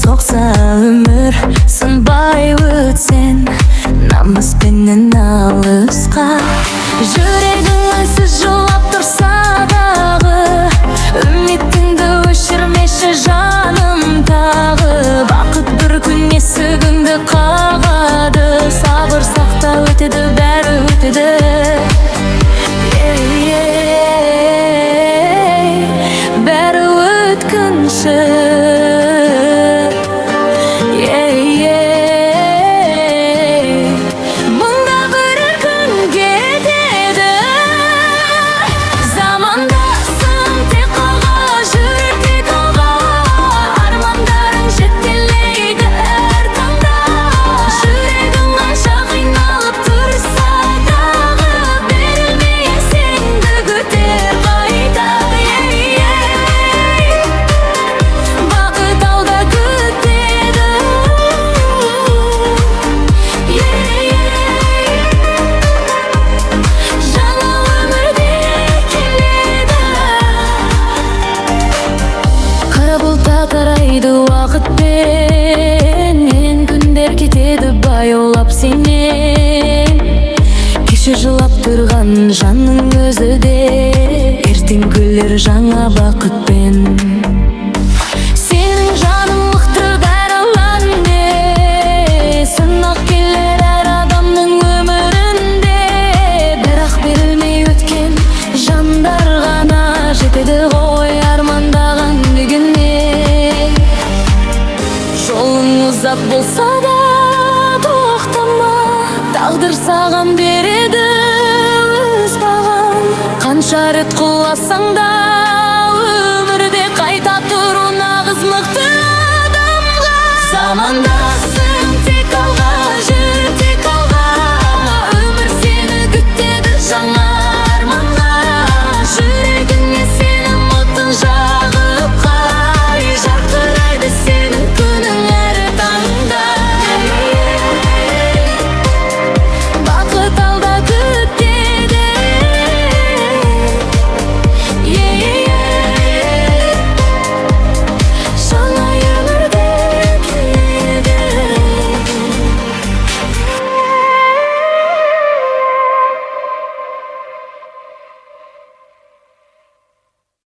соқса өмір, сынбай өтсен намыспенен алысқа. Жүрегің үнсіз жылап тұрса дағы, үмітіңді өшірмеші жаным тағы. Бақыт бір күн есігіңді қағады, сабыр сақта, өтеді бәрі өтеді. Бәрі өткінші. Жылап тұрған жанның өзі де ертең күлер жаңа бақытпен. Сенің жаның мықты бәрі сынақ келер әр адамның өмірінде. Бірақ берілмей өткен жандар ғана жетеді ғой армандаған дегеніне. Жолың ұзақ болса да тоқтама, тағдыр саған береді өз бағын. Қанша рет құласаң да өмірде қайта тұру нағыз мықты адамға. Заманда